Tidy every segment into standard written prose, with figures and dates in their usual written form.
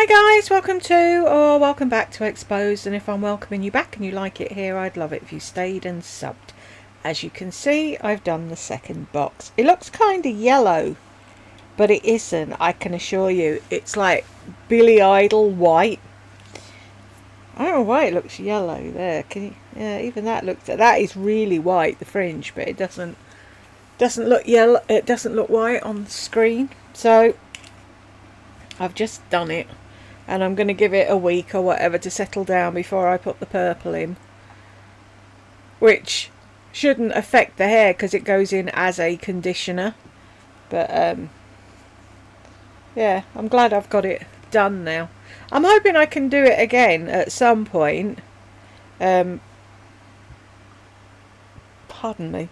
Hi guys, welcome back to Exposed, and if I'm welcoming you back and you like it here, I'd love it if you stayed and subbed. As you can see, I've done the second box. It looks kind of yellow, but it isn't, I can assure you. It's like Billy Idol white. I don't know why it looks yellow there. Can you? Yeah, even that is really white, the fringe, but it doesn't look yellow. It doesn't look white on the screen. So I've just done it, and I'm going to give it a week or whatever to settle down before I put the purple in, which shouldn't affect the hair because it goes in as a conditioner. But yeah, I'm glad I've got it done now. I'm hoping I can do it again at some point. Pardon me.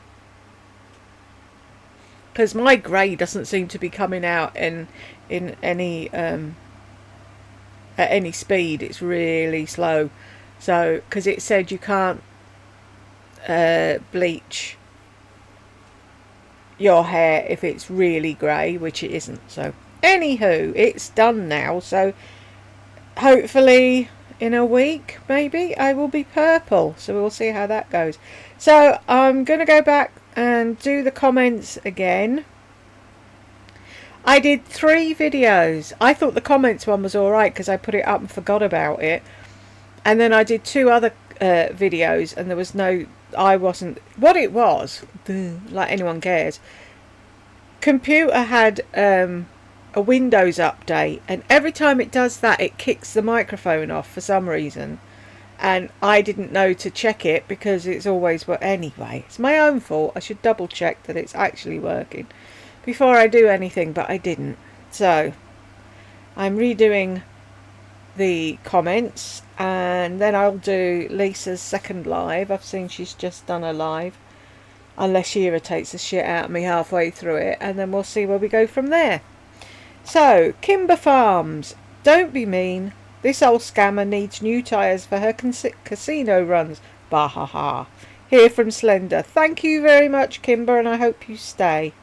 Because my grey doesn't seem to be coming out in any at any speed. It's really slow. So because it said you can't bleach your hair if it's really grey, which it isn't. So anywho, it's done now. So hopefully in a week maybe I will be purple. So we'll see how that goes. So I'm gonna go back and do the comments again. I did 3 videos. I thought the comments one was alright because I put it up and forgot about it. And then I did 2 other videos, and there was no... I wasn't... What it was, like anyone cares, computer had a Windows update, and every time it does that, it kicks the microphone off for some reason. And I didn't know to check it because it's always... Well, anyway, it's my own fault. I should double check that it's actually working before I do anything, but I didn't. So I'm redoing the comments, and then I'll do Lisa's second live. I've seen she's just done a live, unless she irritates the shit out of me halfway through it, and then we'll see where we go from there. So Kimber Farms, don't be mean. This old scammer needs new tyres for her casino runs. Bahaha. Here from Slender. Thank you very much, Kimber, and I hope you stay.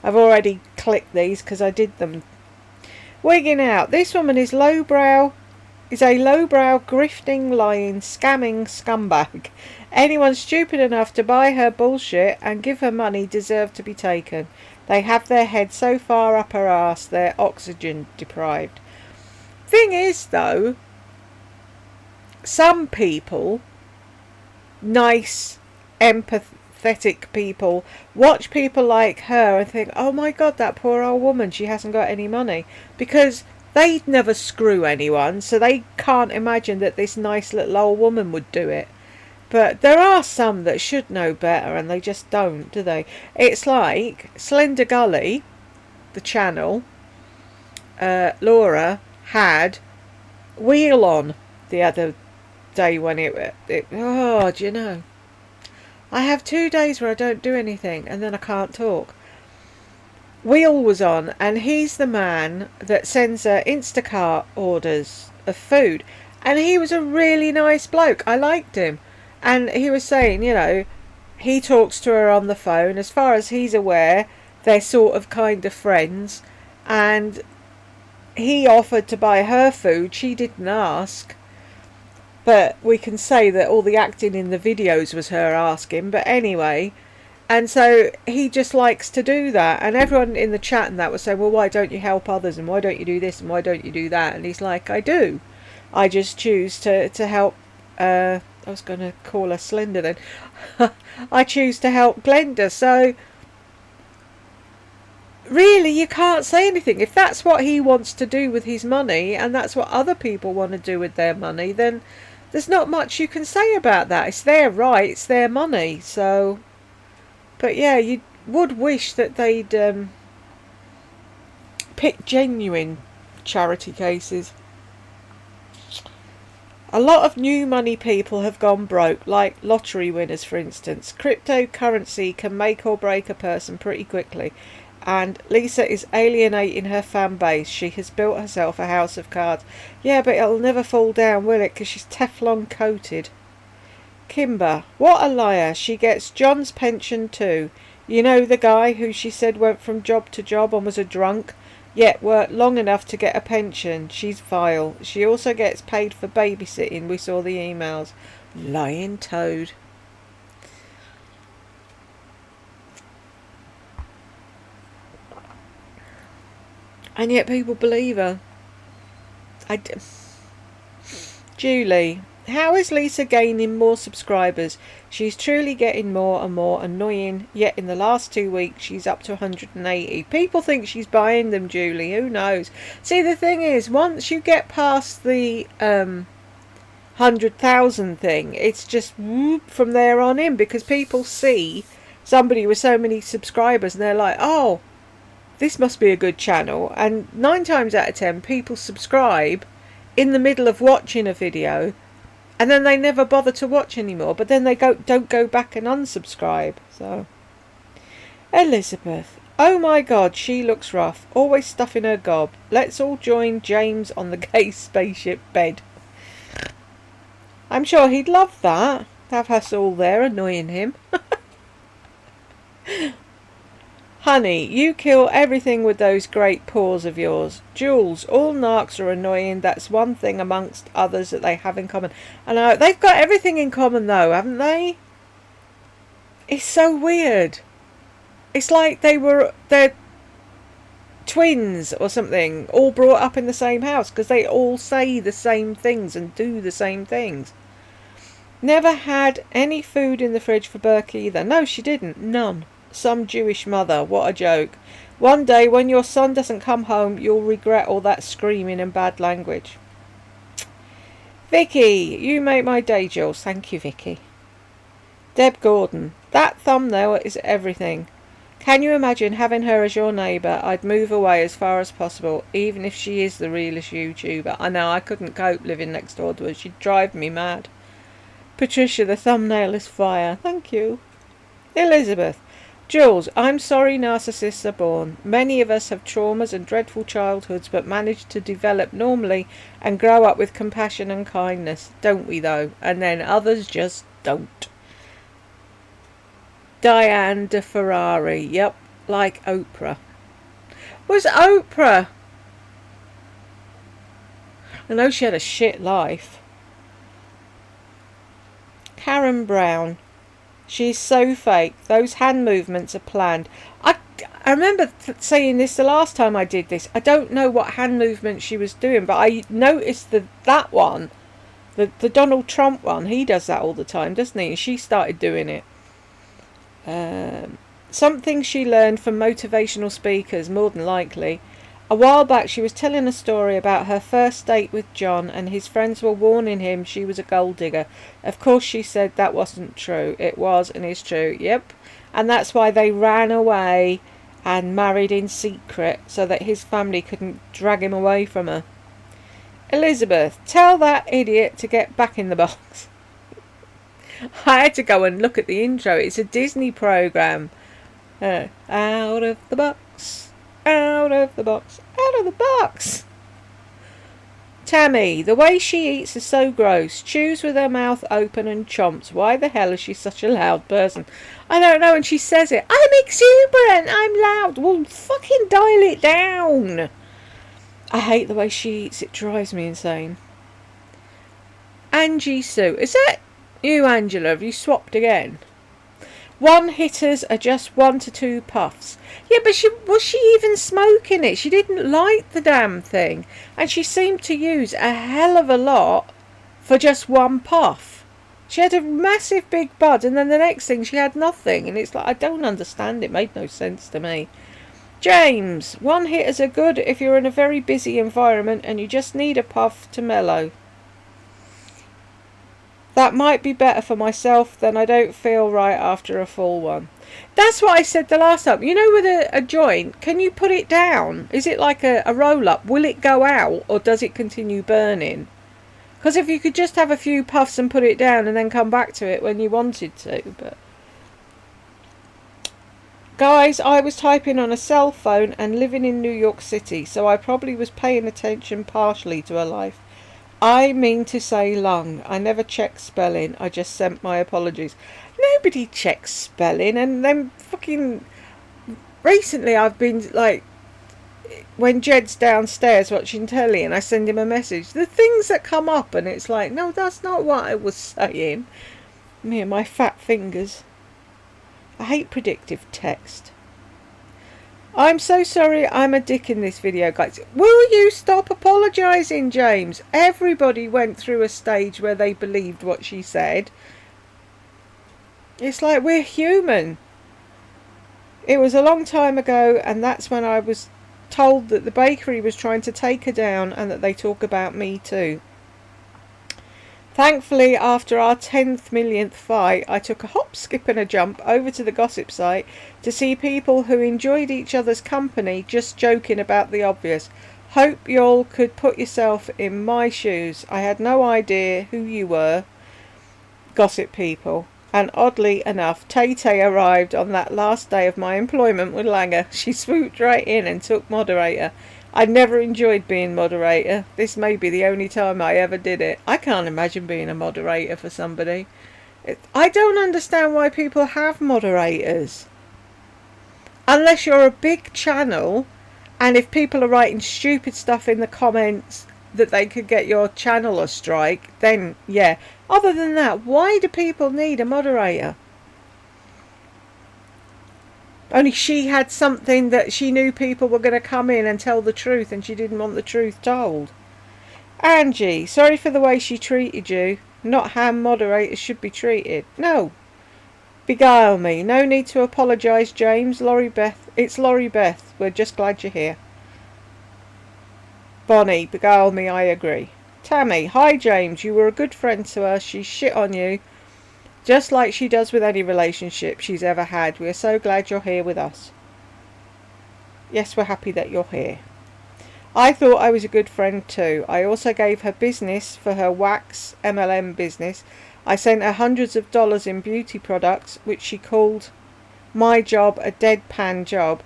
I've already clicked these because I did them. Wigging out. This woman is a lowbrow, grifting, lying, scamming scumbag. Anyone stupid enough to buy her bullshit and give her money deserve to be taken. They have their head so far up her ass they're oxygen deprived. Thing is, though, some people, nice, empathetic people, watch people like her and think, oh my god, that poor old woman, she hasn't got any money, because they'd never screw anyone, so they can't imagine that this nice little old woman would do it. But there are some that should know better, and they just don't, do they? It's like Slender Gully, the channel, Laura had Wheel on the other day when it oh, do you know, I have 2 days where I don't do anything and then I can't talk. Wheel was on, and he's the man that sends her Instacart orders of food, and he was a really nice bloke. I liked him, and he was saying, you know, he talks to her on the phone. As far as he's aware, they're sort of kind of friends, and he offered to buy her food. She didn't ask, but we can say that all the acting in the videos was her asking. But anyway, and so he just likes to do that, and everyone in the chat and that was saying, well, why don't you help others, and why don't you do this, and why don't you do that? And he's like, I do. I just choose to help. I was going to call her Slender then. I choose to help Glenda. So really, you can't say anything. If that's what he wants to do with his money, and that's what other people want to do with their money, then there's not much you can say about that. It's their right, it's their money. So, but yeah, you would wish that they'd pick genuine charity cases. A lot of new money people have gone broke, like lottery winners, for instance. Cryptocurrency can make or break a person pretty quickly, and Lisa is alienating her fan base. She has built herself a house of cards. Yeah, but it'll never fall down, will it? Because she's Teflon coated. Kimber, what a liar. She gets John's pension too. You know, the guy who she said went from job to job and was a drunk. yet worked long enough to get a pension. She's vile. She also gets paid for babysitting. We saw the emails. Lying toad. And yet people believe her. Julie, how is Lisa gaining more subscribers? She's truly getting more and more annoying, yet in the last 2 weeks she's up to 180. People think she's buying them, Julie. Who knows? See, the thing is, once you get past the 100,000 thing, it's just whoop from there on in, because people see somebody with so many subscribers and they're like, oh, this must be a good channel. And 9 times out of 10 people subscribe in the middle of watching a video, and then they never bother to watch anymore, but then they don't go back and unsubscribe. So Elizabeth, oh my god, she looks rough, always stuffing her gob. Let's all join James on the gay spaceship bed. I'm sure he'd love that, have us all there annoying him. Honey, you kill everything with those great paws of yours. Jules, all narcs are annoying. That's one thing amongst others that they have in common. And they've got everything in common though, haven't they? It's so weird. It's like they're twins or something, all brought up in the same house, because they all say the same things and do the same things. Never had any food in the fridge for Burke either. No, she didn't. None. Some Jewish mother. What a joke. One day when your son doesn't come home, you'll regret all that screaming and bad language. Vicky, you make my day, Jules. Thank you, Vicky. Deb Gordon, that thumbnail is everything. Can you imagine having her as your neighbour? I'd move away as far as possible, even if she is the realest YouTuber. I know, I couldn't cope living next door to her. She'd drive me mad. Patricia, the thumbnail is fire. Thank you. Elizabeth, Jules, I'm sorry narcissists are born. Many of us have traumas and dreadful childhoods, but manage to develop normally and grow up with compassion and kindness, don't we though? And then others just don't. Diane de Ferrari, yep, like Oprah. Was Oprah? I know she had a shit life. Karen Brown. She's so fake. Those hand movements are planned. I remember saying this the last time I did this. I don't know what hand movement she was doing, but I noticed that one, the Donald Trump one. He does that all the time, doesn't he? And she started doing it. Something she learned from motivational speakers, more than likely. A while back she was telling a story about her first date with John, and his friends were warning him she was a gold digger. Of course she said that wasn't true. It was and is true. Yep. And that's why they ran away and married in secret, so that his family couldn't drag him away from her. Elizabeth, tell that idiot to get back in the box. I had to go and look at the intro. It's a Disney program. Out of the box. Out of the box. Out of the box. Tammy, the way she eats is so gross. Chews with her mouth open and chomps. Why the hell is she such a loud person? I don't know, and she says it. I'm exuberant. I'm loud. Well, fucking dial it down. I hate the way she eats. It drives me insane. Angie Sue. Is that you, Angela? Have you swapped again? One hitters are just 1 to 2 puffs. Yeah, but was she even smoking it? She didn't light the damn thing. And she seemed to use a hell of a lot for just 1 puff. She had a massive big bud, and then the next thing she had nothing. And it's like, I don't understand. It made no sense to me. James, 1 hitters are good if you're in a very busy environment and you just need a puff to mellow. That might be better for myself, then I don't feel right after a full one. That's what I said the last time. You know, with a joint, can you put it down? Is it like a roll-up? Will it go out, or does it continue burning? Because if you could just have a few puffs and put it down and then come back to it when you wanted to. But guys, I was typing on a cell phone and living in New York City, so I probably was paying attention partially to her life. I mean to say lung. I never checked spelling. I just sent my apologies. Nobody checks spelling. And then fucking recently I've been like when Jed's downstairs watching telly and I send him a message, the things that come up, and it's like, no, that's not what I was saying. Me and my fat fingers. I hate predictive text. I'm so sorry I'm a dick in this video, guys. Will you stop apologising, James? Everybody went through a stage where they believed what she said. It's like, we're human. It was a long time ago, and that's when I was told that the bakery was trying to take her down and that they talk about me too. Thankfully, after our 10th millionth fight, I took a hop, skip and a jump over to the gossip site to see people who enjoyed each other's company just joking about the obvious. Hope y'all could put yourself in my shoes. I had no idea who you were, gossip people. And oddly enough, Tay-Tay arrived on that last day of my employment with Langer. She swooped right in and took moderator. I never enjoyed being moderator. This may be the only time I ever did it. I can't imagine being a moderator for somebody. I don't understand why people have moderators. Unless you're a big channel, and if people are writing stupid stuff in the comments that they could get your channel a strike, then yeah. Other than that, why do people need a moderator? Only she had something that she knew people were going to come in and tell the truth, and she didn't want the truth told. Angie, sorry for the way she treated you. Not how moderators should be treated. No. Beguile me. No need to apologise, James. It's Laurie Beth. We're just glad you're here. Bonnie, beguile me, I agree. Tammy, hi James, you were a good friend to her. She shit on you, just like she does with any relationship she's ever had. We're so glad you're here with us. Yes, we're happy that you're here. I thought I was a good friend too. I also gave her business for her wax MLM business. I sent her hundreds of dollars in beauty products, which she called my job a deadpan job.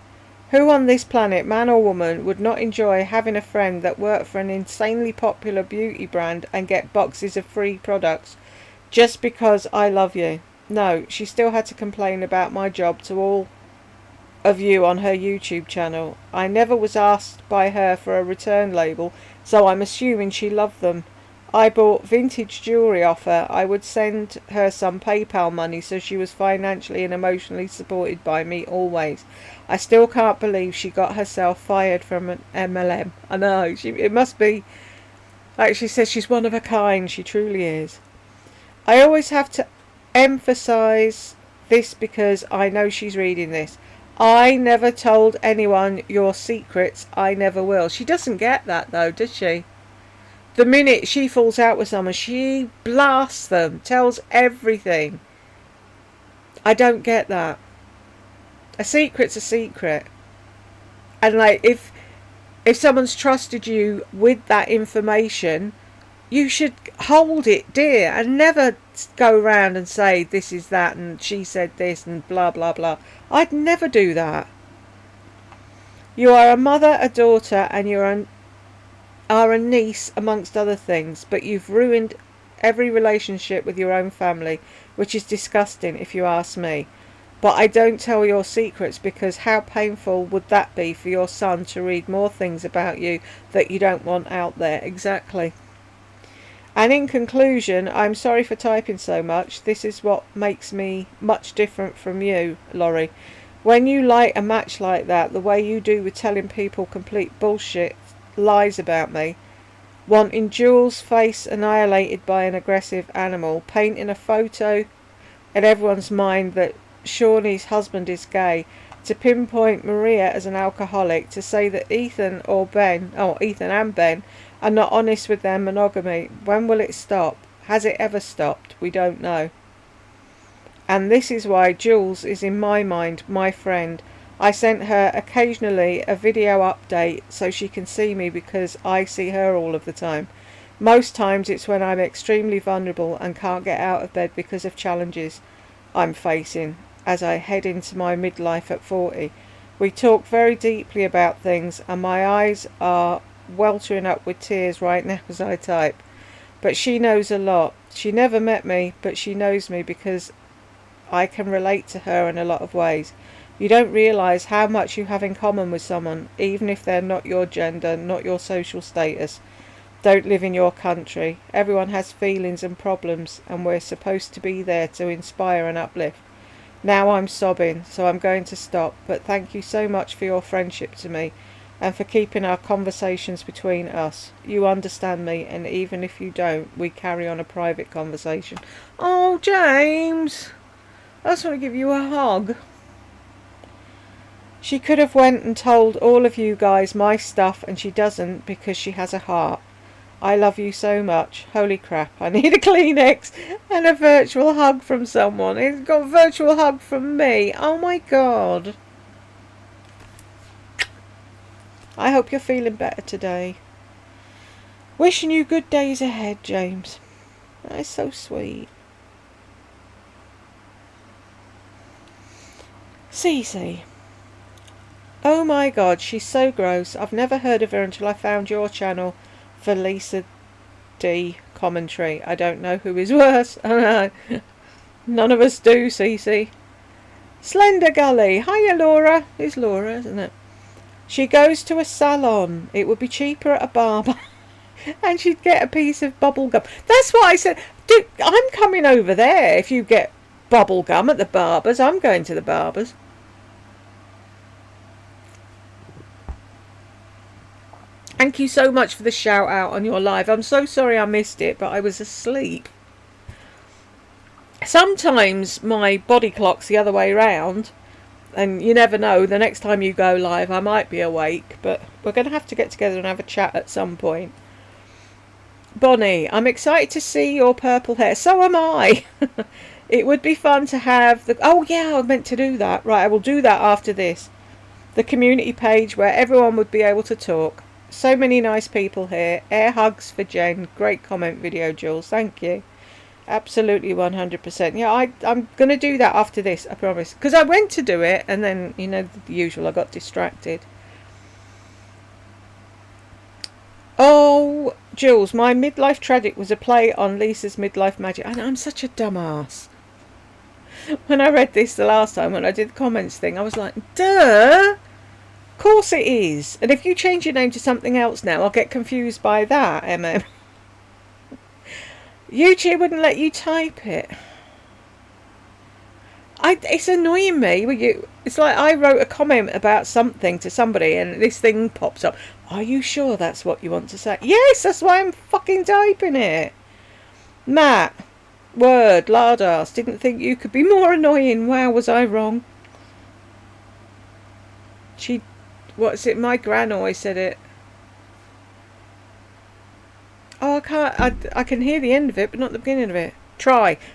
Who on this planet, man or woman, would not enjoy having a friend that worked for an insanely popular beauty brand and get boxes of free products just because I love you? No, she still had to complain about my job to all of you on her YouTube channel. I never was asked by her for a return label, so I'm assuming she loved them. I bought vintage jewellery off her. I would send her some PayPal money so she was financially and emotionally supported by me always. I still can't believe she got herself fired from an MLM. I know, it must be, like she says, she's one of a kind. She truly is. I always have to emphasise this because I know she's reading this. I never told anyone your secrets. I never will. She doesn't get that though, does she? The minute she falls out with someone, she blasts them, tells everything. I don't get that. A secret's a secret. And like, if someone's trusted you with that information, you should hold it dear and never go around and say this is that and she said this and blah blah blah. I'd never do that. You are a mother, a daughter, and you're a niece amongst other things, but you've ruined every relationship with your own family, which is disgusting if you ask me. But I don't tell your secrets because how painful would that be for your son to read more things about you that you don't want out there? Exactly. And in conclusion, I'm sorry for typing so much. This is what makes me much different from you, Laurie. When you light a match like that, the way you do with telling people complete bullshit lies about me, wanting Jules' face annihilated by an aggressive animal, painting a photo in everyone's mind that Shawnee's husband is gay, to pinpoint Maria as an alcoholic, to say that Ethan and Ben are not honest with their monogamy. When will it stop? Has it ever stopped? We don't know. And this is why Jules is in my mind my friend. I sent her occasionally a video update so she can see me because I see her all of the time. Most times it's when I'm extremely vulnerable and can't get out of bed because of challenges I'm facing as I head into my midlife at 40. We talk very deeply about things and my eyes are weltering up with tears right now as I type. But she knows a lot. She never met me, but she knows me because I can relate to her in a lot of ways. You don't realise how much you have in common with someone, even if they're not your gender, not your social status, don't live in your country. Everyone has feelings and problems, and we're supposed to be there to inspire and uplift. Now I'm sobbing, so I'm going to stop, but thank you so much for your friendship to me, and for keeping our conversations between us. You understand me, and even if you don't, we carry on a private conversation. Oh, James! I just want to give you a hug. She could have went and told all of you guys my stuff, and she doesn't because she has a heart. I love you so much. Holy crap, I need a Kleenex and a virtual hug from someone. It's got a virtual hug from me. Oh my god. I hope you're feeling better today. Wishing you good days ahead, James. That is so sweet. Cece. Oh my god, she's so gross. I've never heard of her until I found your channel for Lisa D commentary. I don't know who is worse. None of us do, Cece. Slender Gully. Hiya, Laura. It's Laura, isn't it? She goes to a salon. It would be cheaper at a barber. And she'd get a piece of bubble gum. That's what I said. Dude, I'm coming over there if you get bubble gum at the barber's. I'm going to the barber's. Thank you so much for the shout out on your live. I'm so sorry I missed it, but I was asleep. Sometimes my body clock's the other way round, and you never know. The next time you go live, I might be awake, but we're going to have to get together and have a chat at some point. Bonnie, I'm excited to see your purple hair. So am I. It would be fun to have the... Oh, yeah, I meant to do that. Right, I will do that after this. The community page where everyone would be able to talk. So many nice people here. Air hugs for Jen. Great comment video, Jules. Thank you. Absolutely 100%. Yeah, I'm going to do that after this, I promise. Because I went to do it, and then, you know, the usual, I got distracted. Oh, Jules, my midlife tragic was a play on Lisa's midlife magic. And I'm such a dumbass. When I read this the last time, when I did the comments thing, I was like, duh! Of course it is. And if you change your name to something else now, I'll get confused by that, MM. YouTube wouldn't let you type it. It's annoying me. It's like I wrote a comment about something to somebody and this thing pops up. Are you sure that's what you want to say? Yes, that's why I'm fucking typing it. Matt, word, lardass, didn't think you could be more annoying. Wow, was I wrong? What's it? My gran always said it. Oh, I can't. I can hear the end of it, but not the beginning of it.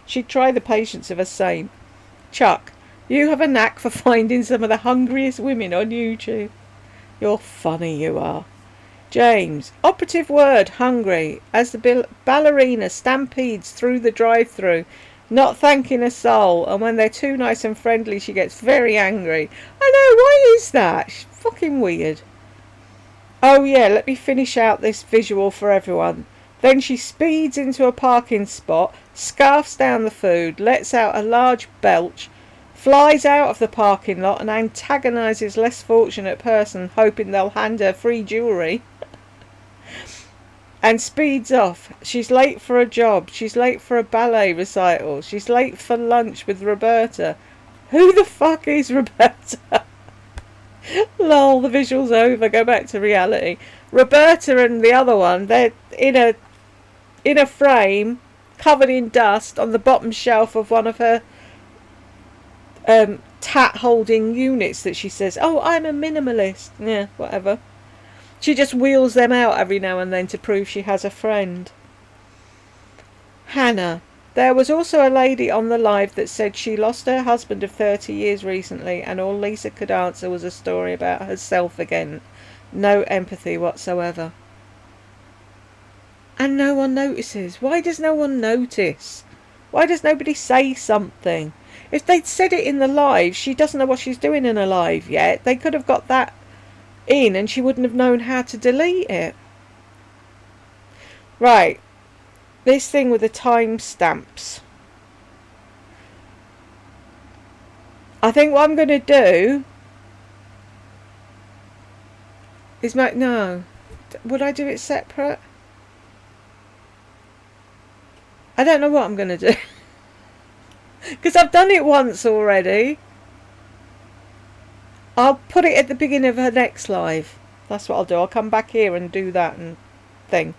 She'd try the patience of a saint. Chuck, you have a knack for finding some of the hungriest women on YouTube. You're funny, you are. James, operative word, hungry, as the ballerina stampedes through the drive-through, not thanking a soul, and when they're too nice and friendly, she gets very angry. I know, why is that? She's fucking weird. Oh yeah, let me finish out this visual for everyone. Then she speeds into a parking spot, scarfs down the food, lets out a large belch, flies out of the parking lot and antagonises less fortunate person, hoping they'll hand her free jewellery. And speeds off. She's late for a job. She's late for a ballet recital. She's late for lunch with Roberta. Who the fuck is Roberta? Lol, the visual's over. Go back to reality. Roberta and the other one, they're in a frame, covered in dust, on the bottom shelf of one of her tat holding units that she says, oh, I'm a minimalist. Yeah, whatever. She just wheels them out every now and then to prove she has a friend. Hannah. There was also a lady on the live that said she lost her husband of 30 years recently, and all Lisa could answer was a story about herself again. No empathy whatsoever. And no one notices. Why does no one notice? Why does nobody say something? If they'd said it in the live, she doesn't know what she's doing in a live yet. They could have got that in and she wouldn't have known how to delete it. Right. This thing with the timestamps. I think what I'm going to do is make... No. Would I do it separate? I don't know what I'm going to do. Because I've done it once already. I'll put it at the beginning of her next live. That's what I'll do. I'll come back here and do that and thing.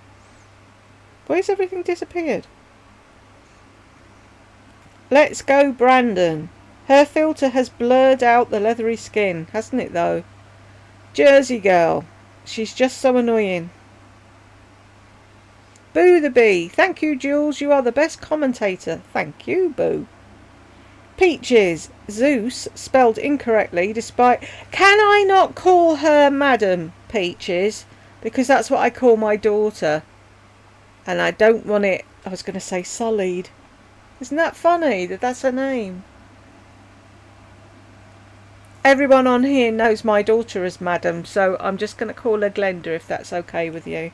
Where's everything disappeared? Let's go, Brandon. Her filter has blurred out the leathery skin, hasn't it though? Jersey girl. She's just so annoying. Boo the Bee. Thank you, Jules. You are the best commentator. Thank you, Boo. Peaches. Zeus, spelled incorrectly despite... Can I not call her Madam Peaches? Because that's what I call my daughter. And I don't want it... I was going to say sullied. Isn't that funny that that's her name? Everyone on here knows my daughter as Madam, so I'm just going to call her Glenda if that's okay with you.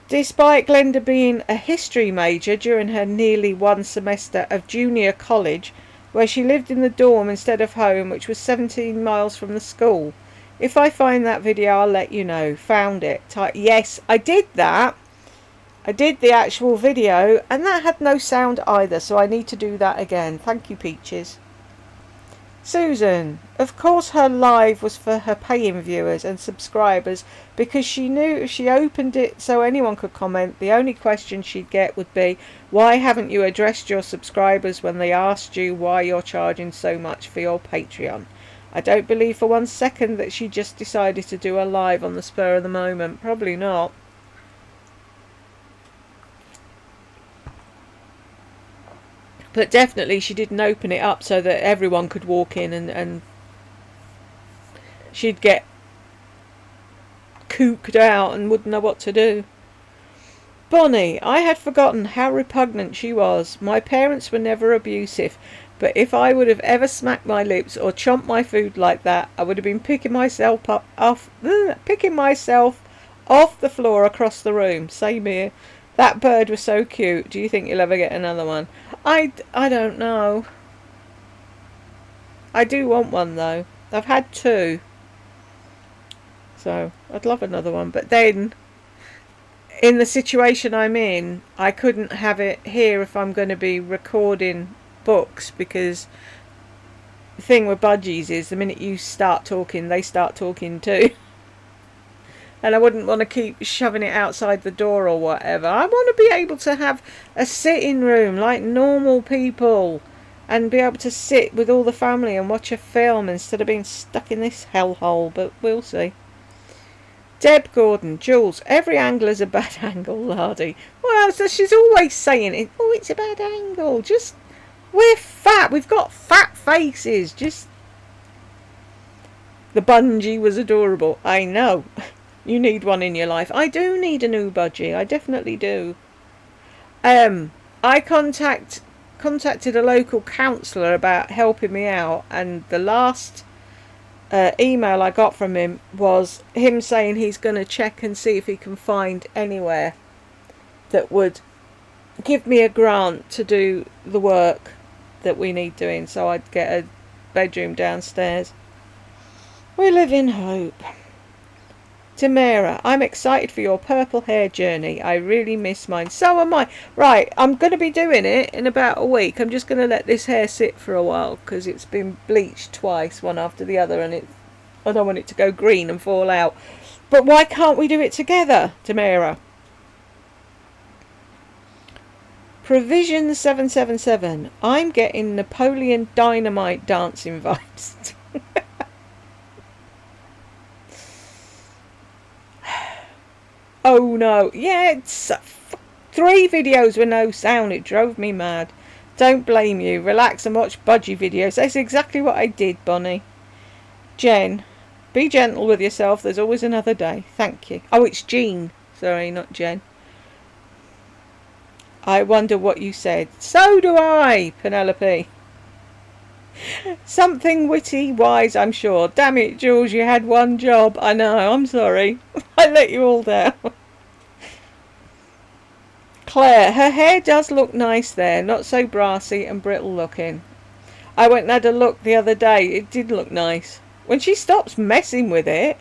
Despite Glenda being a history major during her nearly one semester of junior college, where she lived in the dorm instead of home, which was 17 miles from the school. If I find that video, I'll let you know. Found it. Yes, I did that. I did the actual video, and that had no sound either, so I need to do that again. Thank you, Peaches. Susan, of course her live was for her paying viewers and subscribers because she knew if she opened it so anyone could comment, the only question she'd get would be, why haven't you addressed your subscribers when they asked you why you're charging so much for your Patreon? I don't believe for 1 second that she just decided to do a live on the spur of the moment. Probably not. But definitely she didn't open it up so that everyone could walk in and she'd get cooked out and wouldn't know what to do. Bonnie, I had forgotten how repugnant she was. My parents were never abusive, but if I would have ever smacked my lips or chomped my food like that, I would have been picking myself off the floor across the room. Same here. That bird was so cute. Do you think you'll ever get another one? I don't know. I do want one though. I've had 2. So I'd love another one. But then, in the situation I'm in, I couldn't have it here if I'm going to be recording books, because the thing with budgies is the minute you start talking, they start talking too. And I wouldn't want to keep shoving it outside the door or whatever. I want to be able to have a sitting room like normal people and be able to sit with all the family and watch a film instead of being stuck in this hellhole, but we'll see. Deb Gordon, Jules, every angle is a bad angle, Lardy. Well, so she's always saying it. Oh, it's a bad angle. Just, we're fat. We've got fat faces. Just, the bungee was adorable. I know. You need one in your life. I do need a new budgie. I definitely do. I contacted a local counsellor about helping me out, and the last email I got from him was him saying he's going to check and see if he can find anywhere that would give me a grant to do the work that we need doing, so I'd get a bedroom downstairs. We live in hope. Tamara, I'm excited for your purple hair journey. I really miss mine. So am I. Right, I'm going to be doing it in about a week. I'm just going to let this hair sit for a while because it's been bleached twice, one after the other, and I don't want it to go green and fall out. But why can't we do it together, Tamara? Provision 777. I'm getting Napoleon Dynamite dancing vibes. Oh no, yeah, it's 3 videos with no sound. It drove me mad. Don't blame you. Relax and watch budgie videos. That's exactly what I did, Bonnie. Jen, be gentle with yourself. There's always another day. Thank you. Oh, it's Jean. Sorry, not Jen. I wonder what you said. So do I, Penelope. Something witty, wise, I'm sure. Damn it, Jules, you had one job. I know, I'm sorry. I let you all down. Claire, her hair does look nice there. Not so brassy and brittle looking. I went and had a look the other day. It did look nice. When she stops messing with it.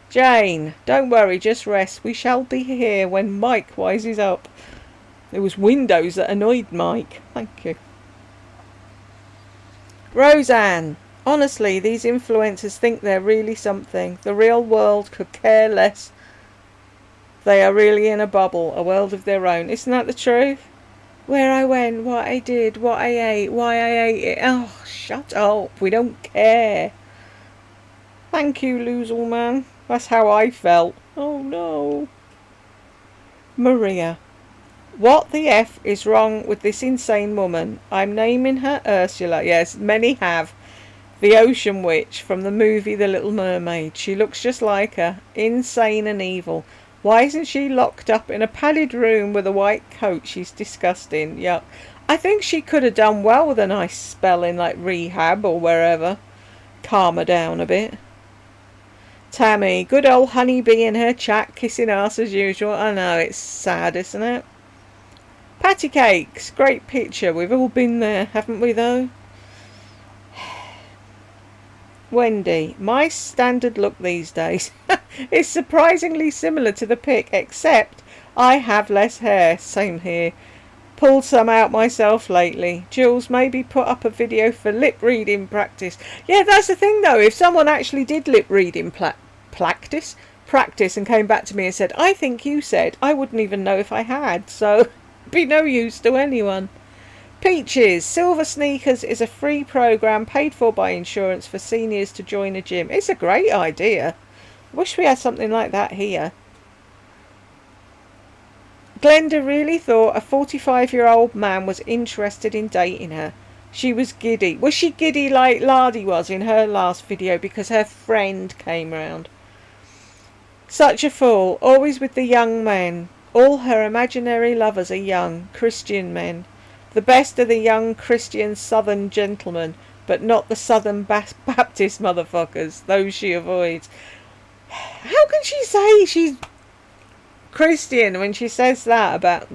Jane, don't worry, just rest. We shall be here when Mike wises up. It was Windows that annoyed Mike. Thank you. Roseanne, honestly, these influencers think they're really something. The real world could care less. They are really in a bubble, a world of their own. Isn't that the truth? Where I went, what I did, what I ate, why I ate it. Oh, shut up. We don't care. Thank you, Loozle Man. That's how I felt. Oh, no. Maria. What the F is wrong with this insane woman? I'm naming her Ursula. Yes, many have. The Ocean Witch from the movie The Little Mermaid. She looks just like her. Insane and evil. Why isn't she locked up in a padded room with a white coat? She's disgusting. Yuck. I think she could have done well with a nice spell in like rehab or wherever. Calm her down a bit. Tammy, good old honeybee in her chat, kissing ass as usual. I know, it's sad, isn't it? Patty Cakes, great picture. We've all been there, haven't we though? Wendy, my standard look these days is surprisingly similar to the pic, except I have less hair. Same here. Pulled some out myself lately. Jules, maybe put up a video for lip reading practice. Yeah, that's the thing though. If someone actually did lip reading practice and came back to me and said, I think you said, I wouldn't even know if I had. So, be no use to anyone. Peaches, Silver Sneakers is a free program paid for by insurance for seniors to join a gym. It's a great idea. Wish we had something like that here. Glenda really thought a 45-year-old man was interested in dating her. She was giddy. Was she giddy like Lardy was in her last video because her friend came round? Such a fool, always with the young men. All her imaginary lovers are young, Christian men. The best are the young Christian Southern gentlemen, but not the Southern Baptist motherfuckers. Those she avoids. How can she say she's Christian when she says that about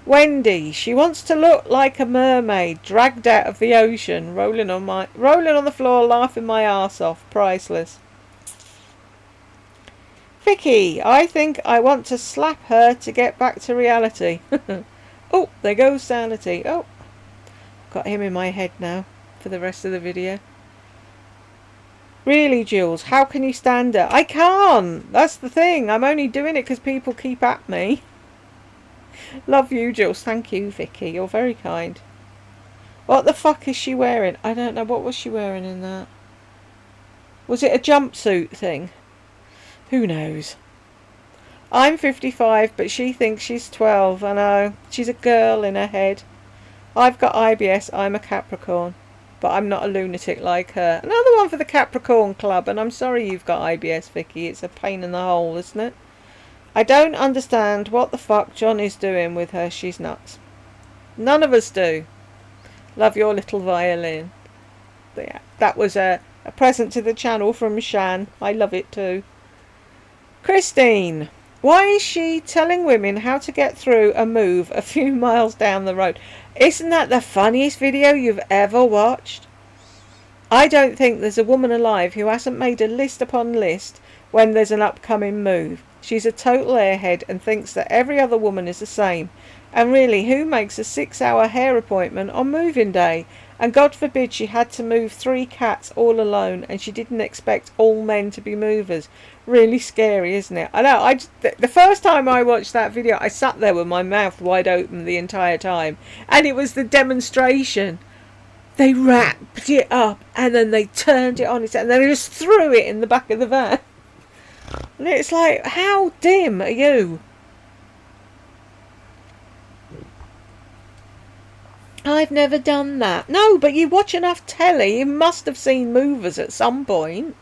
Wendy? She wants to look like a mermaid dragged out of the ocean, rolling on the floor, laughing my arse off. Priceless. Vicky, I think I want to slap her to get back to reality. Oh, there goes sanity. Oh, got him in my head now for the rest of the video. Really, Jules, how can you stand her? I can't. That's the thing. I'm only doing it because people keep at me. Love you, Jules. Thank you, Vicky. You're very kind. What the fuck is she wearing? I don't know. What was she wearing in that? Was it a jumpsuit thing? Who knows? I'm 55, but she thinks she's 12. I know. She's a girl in her head. I've got IBS. I'm a Capricorn. But I'm not a lunatic like her. Another one for the Capricorn Club. And I'm sorry you've got IBS, Vicky. It's a pain in the hole, isn't it? I don't understand what the fuck John is doing with her. She's nuts. None of us do. Love your little violin. But yeah, that was a present to the channel from Shan. I love it too. Christine. Why is she telling women how to get through a move a few miles down the road? Isn't that the funniest video you've ever watched? I don't think there's a woman alive who hasn't made a list upon list when there's an upcoming move. She's a total airhead and thinks that every other woman is the same. And really, who makes a 6-hour hair appointment on moving day? And God forbid she had to move 3 cats all alone and she didn't expect all men to be movers. Really scary, isn't it? I know, the first time I watched that video, I sat there with my mouth wide open the entire time. And it was the demonstration. They wrapped it up and then they turned it on its head and then they just threw it in the back of the van. And it's like, how dim are you? I've never done that. No, but you watch enough telly, you must have seen movers at some point.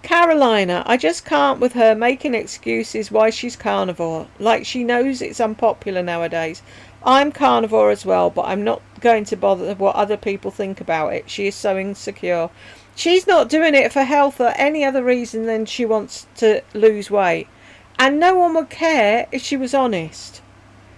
Carolina, I just can't with her making excuses why she's carnivore. Like she knows it's unpopular nowadays. I'm carnivore as well, but I'm not going to bother what other people think about it. She is so insecure. She's not doing it for health or any other reason than she wants to lose weight. And no one would care if she was honest.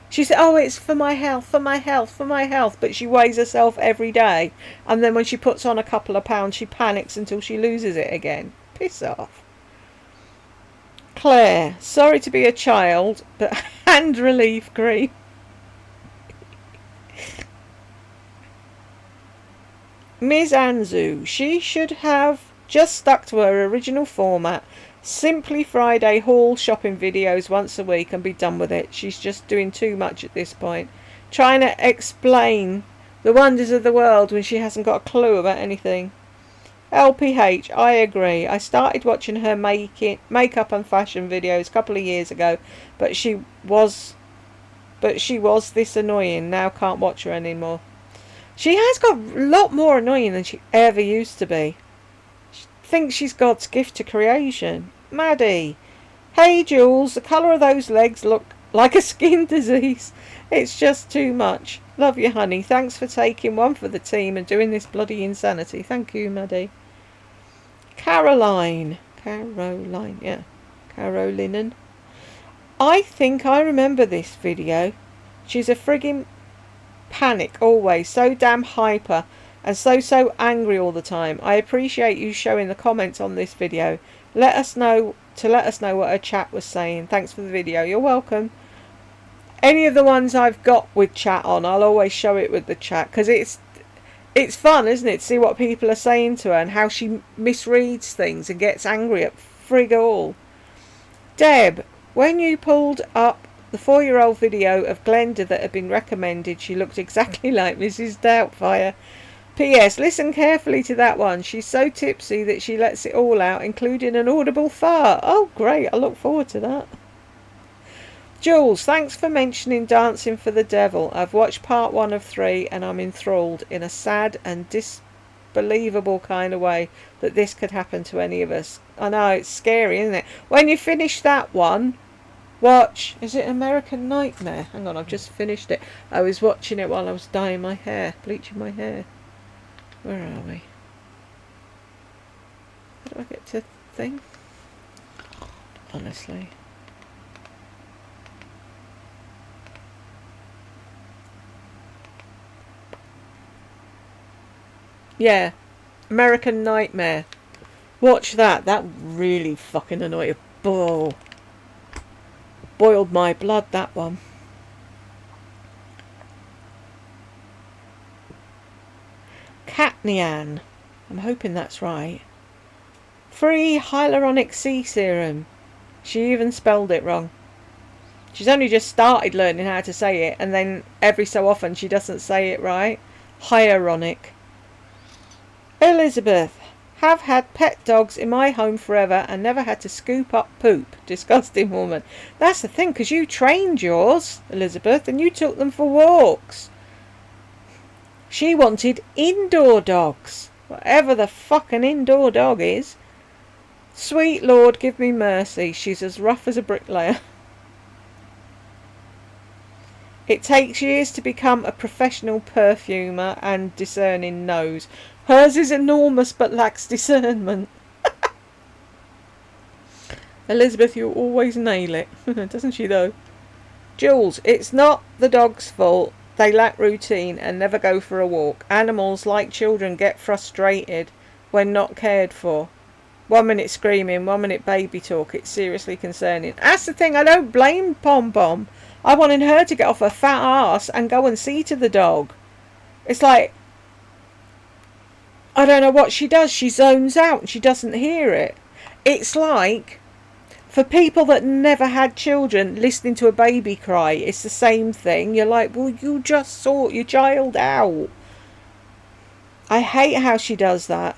She said, oh, it's for my health, for my health, for my health. But she weighs herself every day. And then when she puts on a couple of pounds, she panics until she loses it again. Piss off. Claire, sorry to be a child, but hand relief cream. Ms. Anzu, she should have just stuck to her original format. Simply Friday haul shopping videos once a week and be done with it. She's just doing too much at this point. Trying to explain the wonders of the world when she hasn't got a clue about anything. LPH, I agree. I started watching her makeup and fashion videos a couple of years ago, but she was this annoying. Now can't watch her anymore. She has got a lot more annoying than she ever used to be. She thinks she's God's gift to creation. Maddie. Hey Jules, the colour of those legs look like a skin disease. It's just too much. Love you, honey. Thanks for taking one for the team and doing this bloody insanity. Thank you, Maddie. Caroline, yeah. Carolinen. I think I remember this video. She's a friggin' panic always, so damn hyper and so angry all the time. I appreciate you showing the comments on this video. Let us know what her chat was saying. Thanks for the video. You're welcome. Any of the ones I've got with chat on, I'll always show it with the chat because it's fun, isn't it, to see what people are saying to her and how she misreads things and gets angry at frig all. Deb, when you pulled up the 4-year-old video of Glenda that had been recommended, she looked exactly like Mrs. Doubtfire. P.S. Listen carefully to that one. She's so tipsy that she lets it all out, including an audible fart. Oh, great. I look forward to that. Jules, thanks for mentioning Dancing for the Devil. I've watched part 1 of 3 and I'm enthralled in a sad and disbelievable kind of way that this could happen to any of us. I know, it's scary, isn't it? When you finish that one, watch, is it American Nightmare? Hang on, I've just finished it. I was watching it while I was dyeing my hair, bleaching my hair. Where are we? How do I get to thing? Honestly. Yeah, American Nightmare. Watch that. That really fucking annoyed. Oh, boiled my blood, that one. Catnian. I'm hoping that's right. Free hyaluronic sea serum. She even spelled it wrong. She's only just started learning how to say it, and then every so often she doesn't say it right. Hyaluronic. Elizabeth, have had pet dogs in my home forever and never had to scoop up poop. Disgusting woman. That's the thing, because you trained yours, Elizabeth, and you took them for walks. She wanted indoor dogs. Whatever the fuck an indoor dog is. Sweet Lord, give me mercy. She's as rough as a bricklayer. It takes years to become a professional perfumer and discerning nose. Hers is enormous but lacks discernment. Elizabeth, you always nail it. Doesn't she though? Jules, it's not the dog's fault. They lack routine and never go for a walk. Animals, like children, get frustrated when not cared for. 1 minute screaming, 1 minute baby talk. It's seriously concerning. That's the thing, I don't blame Pom Pom. I wanted her to get off her fat ass and go and see to the dog. It's like, I don't know what she does. She zones out and she doesn't hear it. It's like, for people that never had children, listening to a baby cry, it's the same thing. You're like, well, you just sort your child out. I hate how she does that.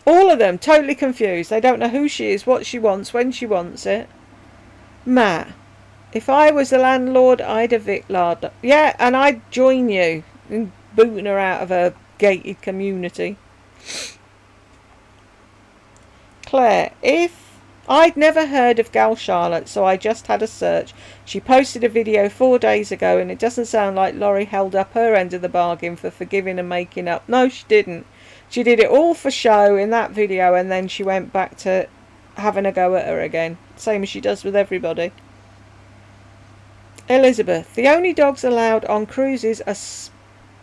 All of them, totally confused. They don't know who she is, what she wants, when she wants it. Matt, if I was the landlord, I'd evict Larda. Yeah, and I'd join you in booting her out of her gated community. Claire, if I'd never heard of Gal Charlotte, so I just had a search. She posted a video 4 days ago and it doesn't sound like Laurie held up her end of the bargain for forgiving and making up. No, she didn't. She did it all for show in that video and then she went back to having a go at her again. Same as she does with everybody. Elizabeth, the only dogs allowed on cruises are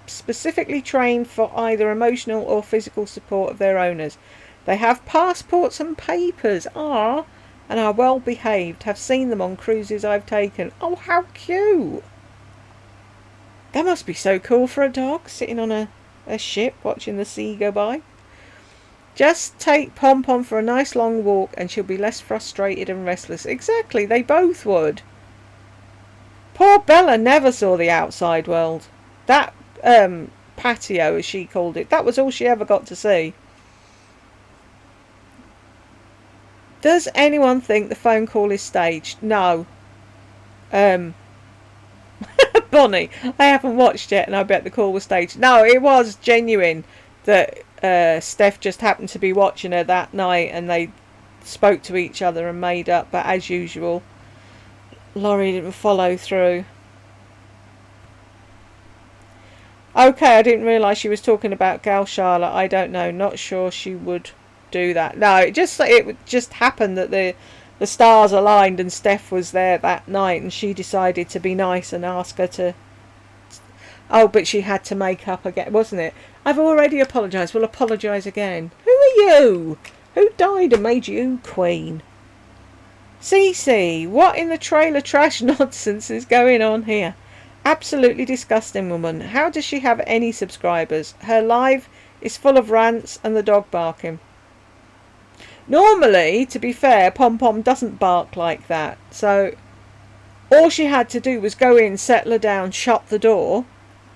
specifically trained for either emotional or physical support of their owners. They have passports and papers, and are well behaved. Have seen them on cruises I've taken. Oh, how cute! That must be so cool for a dog, sitting on a ship watching the sea go by. Just take Pom Pom for a nice long walk and she'll be less frustrated and restless. Exactly, they both would. Poor Bella never saw the outside world. That patio, as she called it, that was all she ever got to see. Does anyone think the phone call is staged? No. Bonnie, I haven't watched it and I bet the call was staged. No, it was genuine that Steph just happened to be watching her that night and they spoke to each other and made up, but as usual, Laurie didn't follow through. Okay, I didn't realise she was talking about Gal Charlotte. I don't know, not sure she would do that. No, it just happened that the stars aligned and Steph was there that night and she decided to be nice and ask her to... Oh, but she had to make up again, wasn't it? I've already apologised. We'll apologise again. Who are you? Who died and made you queen? Cece, what in the trailer trash nonsense is going on here? Absolutely disgusting woman. How does she have any subscribers? Her live is full of rants and the dog barking. Normally, to be fair, Pom Pom doesn't bark like that. So all she had to do was go in, settle her down, shut the door,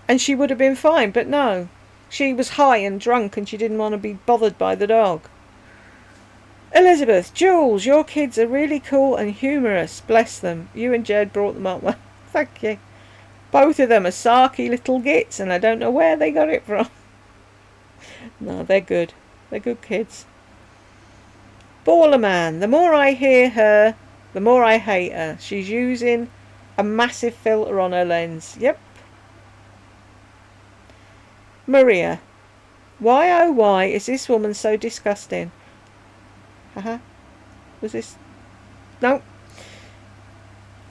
and she would have been fine. But no, she was high and drunk and she didn't want to be bothered by the dog. Elizabeth, Jules, your kids are really cool and humorous. Bless them. You and Jed brought them up well. Thank you. Both of them are sarky little gits and I don't know where they got it from. No, they're good. They're good kids. Baller Man, the more I hear her, the more I hate her. She's using a massive filter on her lens. Yep. Maria, why oh why is this woman so disgusting? Haha. Was this? No.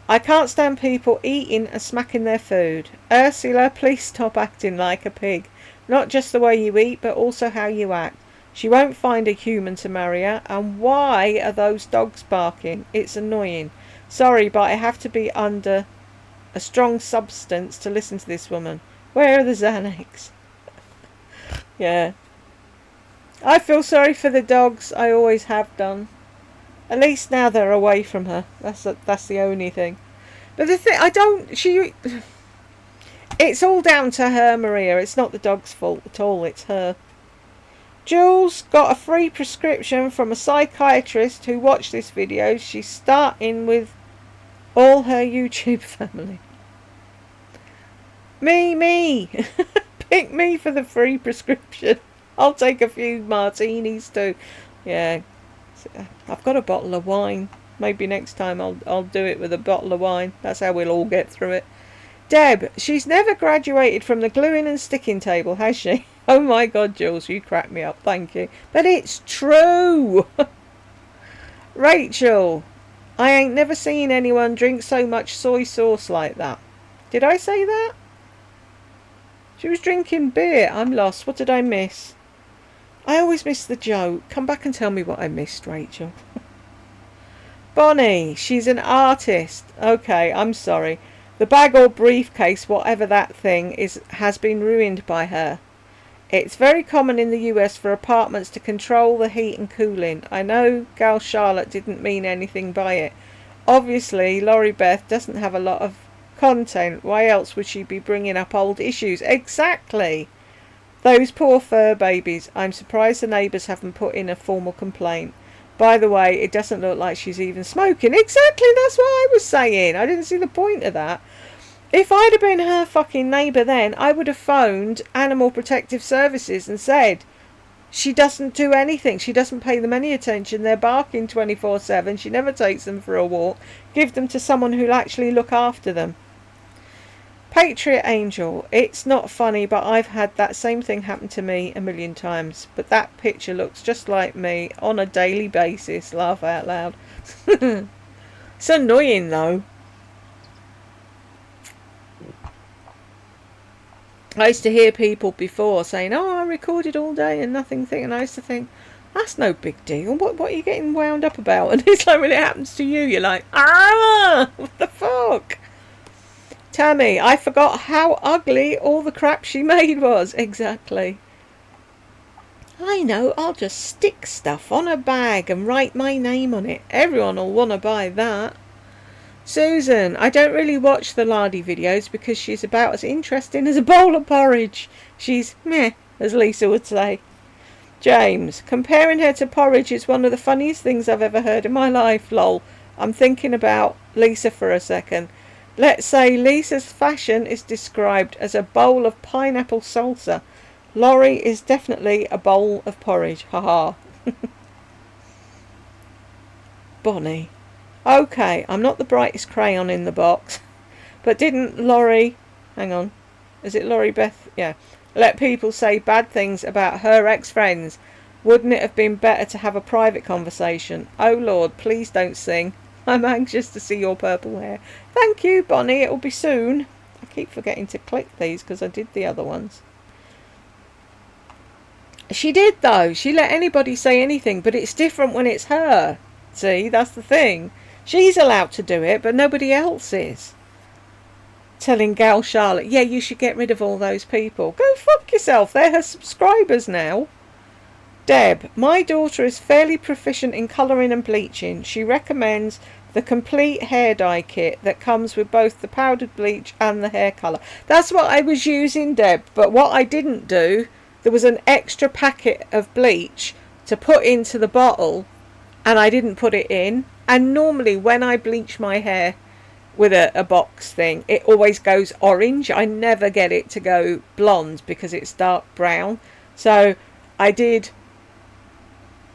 I can't stand people eating and smacking their food. Ursula, please stop acting like a pig. Not just the way you eat, but also how you act. She won't find a human to marry her. And why are those dogs barking? It's annoying. Sorry, but I have to be under a strong substance to listen to this woman. Where are the Xanax? Yeah. I feel sorry for the dogs. I always have done. At least now they're away from her. That's the only thing. But the thing, it's all down to her, Maria. It's not the dog's fault at all. It's her. Jules got a free prescription from a psychiatrist who watched this video. She's starting with all her YouTube family. Me. Pick me for the free prescription. I'll take a few martinis too. Yeah. I've got a bottle of wine. Maybe next time I'll do it with a bottle of wine. That's how we'll all get through it. Deb, she's never graduated from the gluing and sticking table, has she? Oh my God, Jules, you crack me up. Thank you. But it's true. Rachel, I ain't never seen anyone drink so much soy sauce like that. Did I say that? She was drinking beer. I'm lost. What did I miss? I always miss the joke. Come back and tell me what I missed, Rachel. Bonnie, she's an artist. Okay, I'm sorry. The bag or briefcase, whatever that thing is, has been ruined by her. It's very common in the US for apartments to control the heat and cooling. I know Gal Charlotte didn't mean anything by it. Obviously, Laurie Beth doesn't have a lot of content. Why else would she be bringing up old issues? Exactly. Those poor fur babies. I'm surprised the neighbours haven't put in a formal complaint. By the way, it doesn't look like she's even smoking. Exactly, that's what I was saying. I didn't see the point of that. If I'd have been her fucking neighbour then, I would have phoned Animal Protective Services and said, she doesn't do anything. She doesn't pay them any attention. They're barking 24/7. She never takes them for a walk. Give them to someone who'll actually look after them. Patriot Angel, it's not funny, but I've had that same thing happen to me a million times. But that picture looks just like me on a daily basis. Laugh out loud. It's annoying though. I used to hear people before saying, "Oh, I recorded all day and nothing," and I used to think, that's no big deal. What are you getting wound up about? And it's like when it happens to you, you're like, what the fuck? Tammy, I forgot how ugly all the crap she made was. Exactly. I know, I'll just stick stuff on a bag and write my name on it. Everyone will want to buy that. Susan, I don't really watch the Lardy videos because she's about as interesting as a bowl of porridge. She's meh, as Lisa would say. James, comparing her to porridge is one of the funniest things I've ever heard in my life, lol. I'm thinking about Lisa for a second. Let's say Lisa's fashion is described as a bowl of pineapple salsa. Laurie is definitely a bowl of porridge. Haha. Bonnie. Okay, I'm not the brightest crayon in the box. But didn't Laurie... Hang on. Is it Laurie Beth? Yeah. Let people say bad things about her ex-friends. Wouldn't it have been better to have a private conversation? Oh Lord, please don't sing. I'm anxious to see your purple hair. Thank you, Bonnie. It will be soon. I keep forgetting to click these because I did the other ones. She did though. She let anybody say anything, but it's different when it's her. See, that's the thing. She's allowed to do it, but nobody else is. Telling Gal Charlotte, yeah, you should get rid of all those people. Go fuck yourself. They're her subscribers now. Deb, my daughter is fairly proficient in colouring and bleaching. She recommends the complete hair dye kit that comes with both the powdered bleach and the hair colour. That's what I was using, Deb, but what I didn't do, there was an extra packet of bleach to put into the bottle and I didn't put it in. And normally when I bleach my hair with a box thing, it always goes orange. I never get it to go blonde because it's dark brown. So I did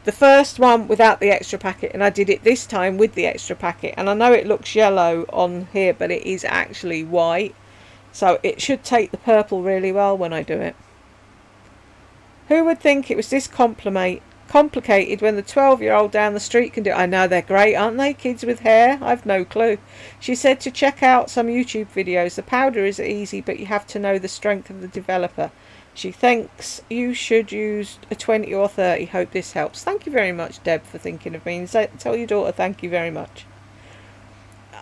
the first one without the extra packet, and I did it this time with the extra packet. And I know it looks yellow on here, but it is actually white. So it should take the purple really well when I do it. Who would think it was this complicated when the 12-year-old down the street can do it? I know, they're great, aren't they? Kids with hair? I've no clue. She said to check out some YouTube videos. The powder is easy, but you have to know the strength of the developer. She thinks you should use a 20 or 30. Hope this helps. Thank you very much, Deb, for thinking of me. And tell your daughter thank you very much.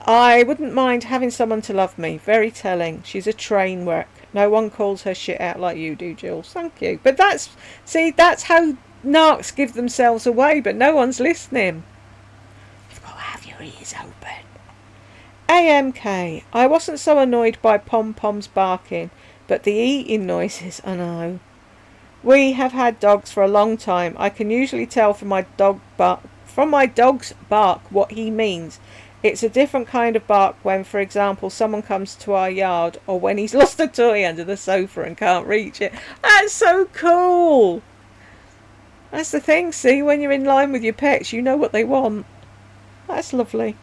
I wouldn't mind having someone to love me. Very telling. She's a train wreck. No one calls her shit out like you do, Jules. Thank you. But that's how narcs give themselves away, but no one's listening. You've got to have your ears open. AMK. I wasn't so annoyed by pom-poms barking, but the eating noises, I know. We have had dogs for a long time. I can usually tell from my dog's bark what he means. It's a different kind of bark when, for example, someone comes to our yard, or when he's lost a toy under the sofa and can't reach it. That's so cool. That's the thing, see, when you're in line with your pets, you know what they want. That's lovely.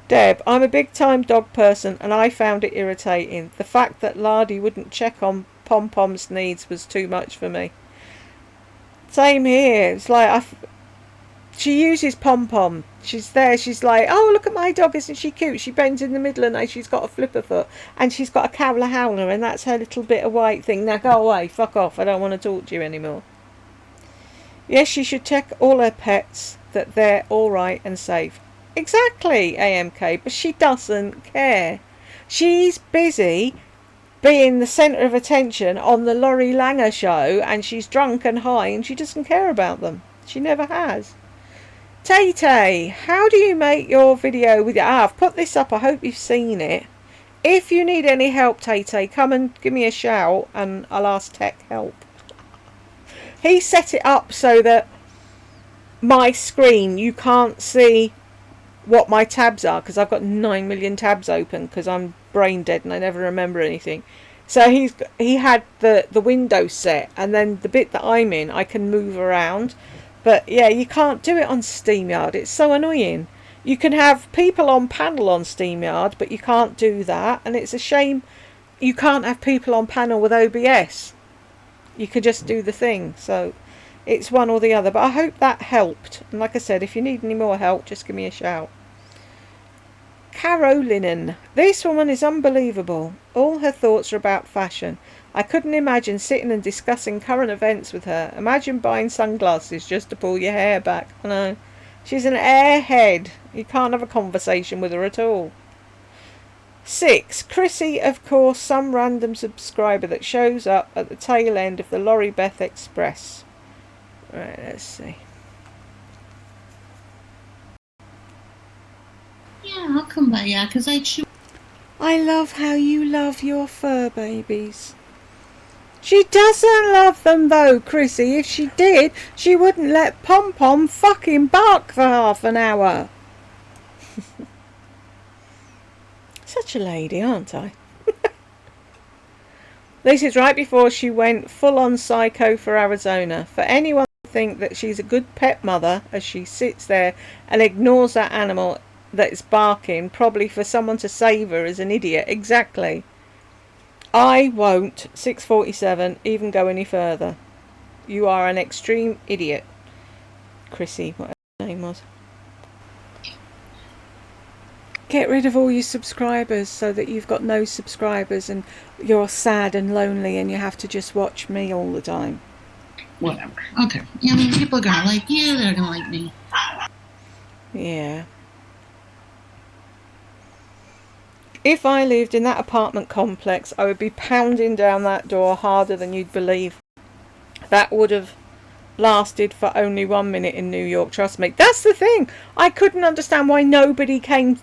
Deb, I'm a big time dog person and I found it irritating. The fact that Lardy wouldn't check on Pom-Pom's needs was too much for me. Same here. It's like she uses Pom-Pom. She's there, she's like, oh, look at my dog, isn't she cute? She bends in the middle and she's got a flipper foot and she's got a Cowler Howler and that's her little bit of white thing. Now go away, fuck off, I don't want to talk to you anymore. Yes, she should check all her pets that they're alright and safe. Exactly, AMK, but she doesn't care. She's busy being the centre of attention on the Laurie Langer show and she's drunk and high and she doesn't care about them. She never has. Tay-Tay, how do you make your video with your... I've put this up, I hope you've seen it. If you need any help, Tay-Tay, come and give me a shout and I'll ask Tech help. He set it up so that my screen, you can't see what my tabs are because I've got 9 million tabs open because I'm brain dead and I never remember anything. So he had the window set and then the bit that I'm in I can move around. But yeah, you can't do it on StreamYard. It's so annoying. You can have people on panel on StreamYard, but you can't do that. And it's a shame you can't have people on panel with OBS. You could just do the thing. So it's one or the other. But I hope that helped. And like I said, if you need any more help, just give me a shout. Carolinen. This woman is unbelievable. All her thoughts are about fashion. I couldn't imagine sitting and discussing current events with her. Imagine buying sunglasses just to pull your hair back. I know. She's an airhead. You can't have a conversation with her at all. 6. Chrissy, of course, some random subscriber that shows up at the tail end of the Lorry Beth Express. Right, let's see. Yeah, I'll come by, yeah, because I love how you love your fur babies. She doesn't love them though, Chrissy. If she did, she wouldn't let Pom Pom fucking bark for half an hour. Such a lady, aren't I? This is right before she went full on psycho for Arizona. For anyone to think that she's a good pet mother as she sits there and ignores that animal that's barking, probably for someone to save her, is an idiot. Exactly. I won't, 647, even go any further. You are an extreme idiot. Chrissy, whatever her name was. Get rid of all your subscribers so that you've got no subscribers and you're sad and lonely and you have to just watch me all the time. Whatever. Okay. I mean, people are going to like you, they're going to like me. Yeah. If I lived in that apartment complex, I would be pounding down that door harder than you'd believe. That would have lasted for only 1 minute in New York, trust me. That's the thing. I couldn't understand why nobody came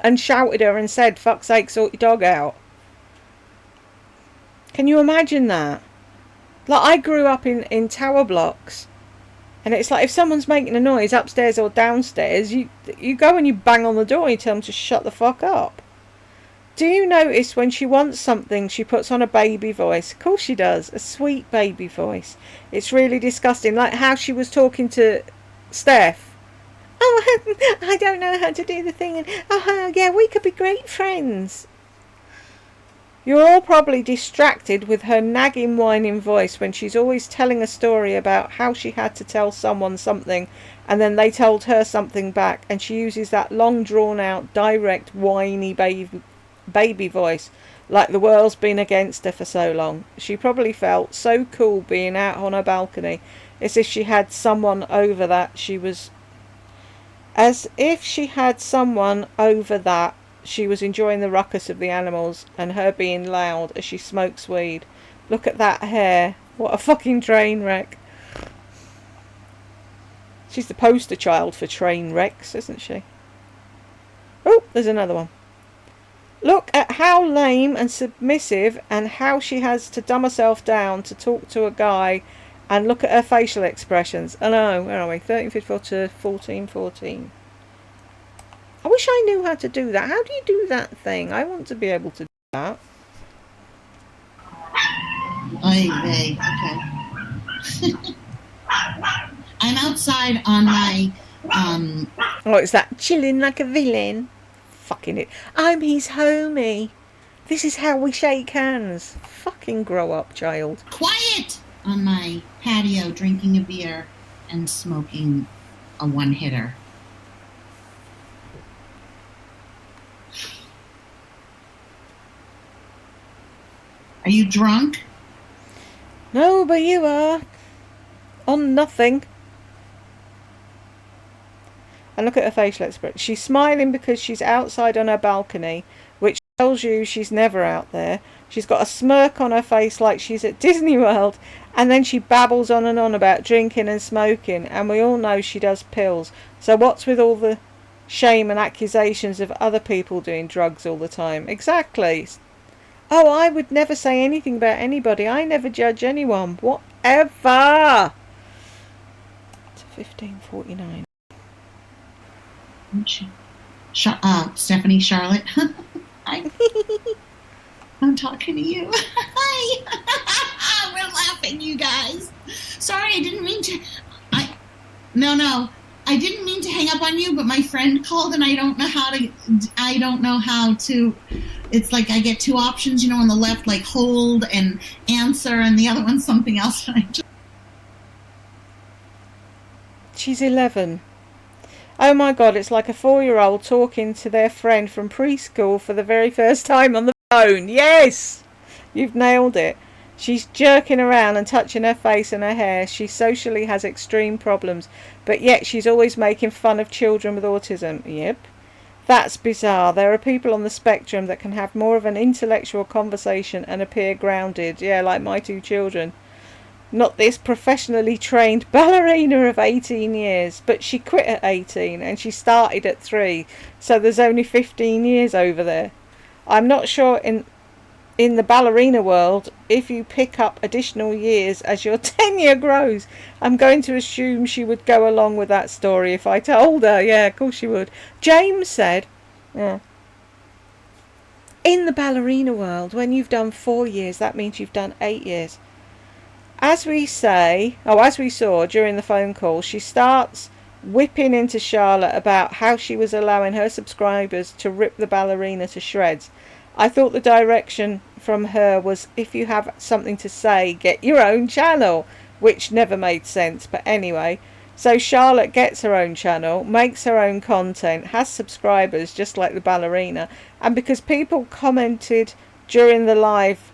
and shouted her and said, fuck's sake, sort your dog out. Can you imagine that? Like, I grew up in tower blocks, and it's like if someone's making a noise upstairs or downstairs, you go and you bang on the door and you tell them to shut the fuck up. Do you notice when she wants something, she puts on a baby voice? Of course she does. A sweet baby voice. It's really disgusting. Like how she was talking to Steph. Oh, I don't know how to do the thing. And oh, yeah, we could be great friends. You're all probably distracted with her nagging, whining voice when she's always telling a story about how she had to tell someone something and then they told her something back, and she uses that long, drawn-out, direct, whiny baby voice like the world's been against her for so long. She probably felt so cool being out on her balcony, as if she had someone over that she was enjoying the ruckus of the animals and her being loud as she smokes weed. Look at that hair. What a fucking train wreck. She's the poster child for train wrecks, isn't she? Oh, there's another one. Look at how lame and submissive and how she has to dumb herself down to talk to a guy, and look at her facial expressions. I know, where are we? 1354 to 1414. I wish I knew how to do that. How do you do that thing? I want to be able to do that. Okay. I'm outside on my Oh, it's that chilling like a villain. Fucking it. I'm his homie. This is how we shake hands. Fucking grow up, child. Quiet on my patio, drinking a beer and smoking a one-hitter. Are you drunk? No, but you are. On nothing. And look at her facial expression. She's smiling because she's outside on her balcony, which tells you she's never out there. She's got a smirk on her face like she's at Disney World, and then she babbles on and on about drinking and smoking, and we all know she does pills. So what's with all the shame and accusations of other people doing drugs all the time? Exactly. Oh, I would never say anything about anybody. I never judge anyone. Whatever. It's 1549. Stephanie Charlotte. I'm talking to you. Hi. We're laughing, you guys. Sorry, I didn't mean to. No. I didn't mean to hang up on you, but my friend called and I don't know how to. It's like I get two options, on the left, like hold and answer, and the other one's something else. She's 11. Oh my God, it's like a 4-year-old talking to their friend from preschool for the very first time on the phone. Yes! You've nailed it. She's jerking around and touching her face and her hair. She socially has extreme problems, but yet she's always making fun of children with autism. Yep. That's bizarre. There are people on the spectrum that can have more of an intellectual conversation and appear grounded. Yeah, like my two children. Not this professionally trained ballerina of 18 years, but she quit at 18 and she started at 3, so there's only 15 years over there. I'm not sure in the ballerina world if you pick up additional years as your tenure grows. I'm going to assume she would go along with that story if I told her. Yeah, of course she would. James said, yeah, in the ballerina world, when you've done 4 years, that means you've done 8 years. As we saw during the phone call, she starts whipping into Charlotte about how she was allowing her subscribers to rip the ballerina to shreds. I thought the direction from her was, if you have something to say, get your own channel, which never made sense, but anyway. So Charlotte gets her own channel, makes her own content, has subscribers just like the ballerina, and because people commented during the live,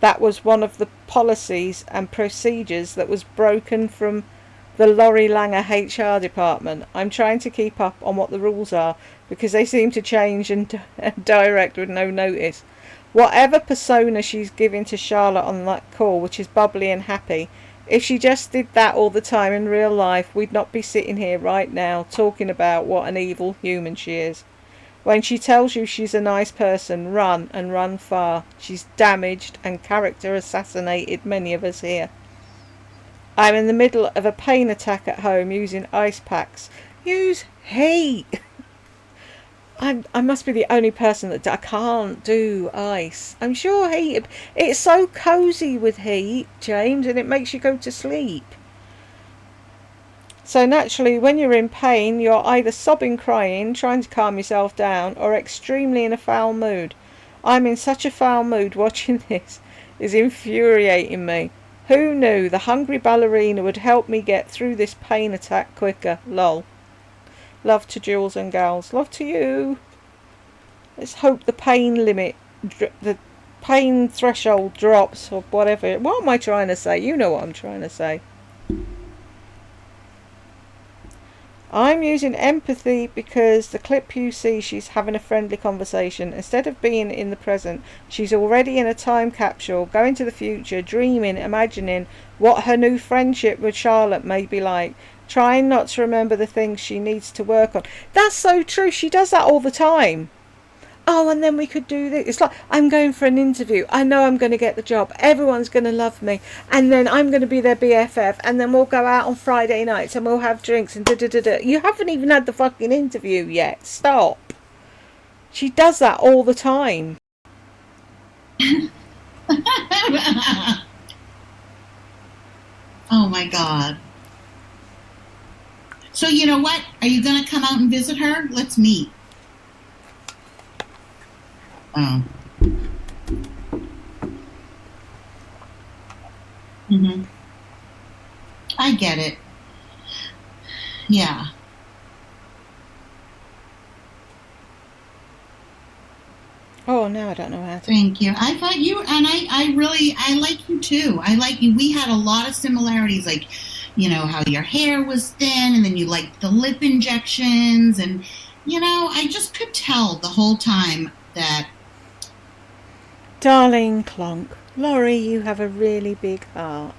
that was one of the policies and procedures that was broken from the Laurie Langer HR department. I'm trying to keep up on what the rules are because they seem to change and direct with no notice. Whatever persona she's giving to Charlotte on that call, which is bubbly and happy, if she just did that all the time in real life, we'd not be sitting here right now talking about what an evil human she is. When she tells you she's a nice person, run and run far. She's damaged and character assassinated many of us here. I'm in the middle of a pain attack at home using ice packs. Use heat. I must be the only person that I can't do ice. I'm sure heat. It's so cosy with heat, James, and it makes you go to sleep. So naturally, when you're in pain, you're either sobbing, crying, trying to calm yourself down, or extremely in a foul mood. I'm in such a foul mood watching this. Is infuriating me. Who knew the hungry ballerina would help me get through this pain attack quicker? Lol. Love to Jules and gals. Love to you. Let's hope the pain the pain threshold drops or whatever. What am I trying to say? You know what I'm trying to say. I'm using empathy because the clip you see, she's having a friendly conversation. Instead of being in the present, she's already in a time capsule, going to the future, dreaming, imagining what her new friendship with Charlotte may be like, trying not to remember the things she needs to work on. That's so true. She does that all the time. Oh, and then we could do this. It's like, I'm going for an interview. I know I'm going to get the job. Everyone's going to love me. And then I'm going to be their BFF. And then we'll go out on Friday nights and we'll have drinks and da-da-da-da. You haven't even had the fucking interview yet. Stop. She does that all the time. Oh my God. So you know what? Are you going to come out and visit her? Let's meet. Oh. I get it. Yeah. Oh, now I don't know how to. Thank you. I thought you, and I like you too. I like you. We had a lot of similarities, like, you know, how your hair was thin and then you liked the lip injections. And, you know, I just could tell the whole time that. Darling Clonk, Laurie, you have a really big heart.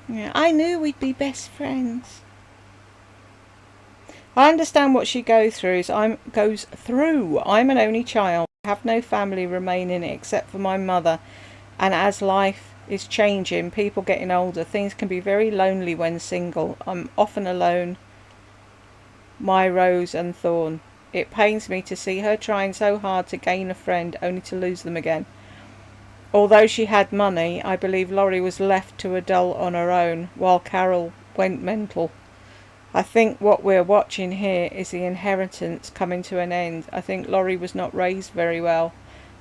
Yeah, I knew we'd be best friends. I understand what she goes through. I'm an only child. I have no family remaining except for my mother. And as life is changing, people getting older, things can be very lonely when single. I'm often alone. My rose and thorn. It pains me to see her trying so hard to gain a friend only to lose them again. Although she had money, I believe Laurie was left to adult on her own while Carol went mental. I think what we're watching here is the inheritance coming to an end. I think Laurie was not raised very well.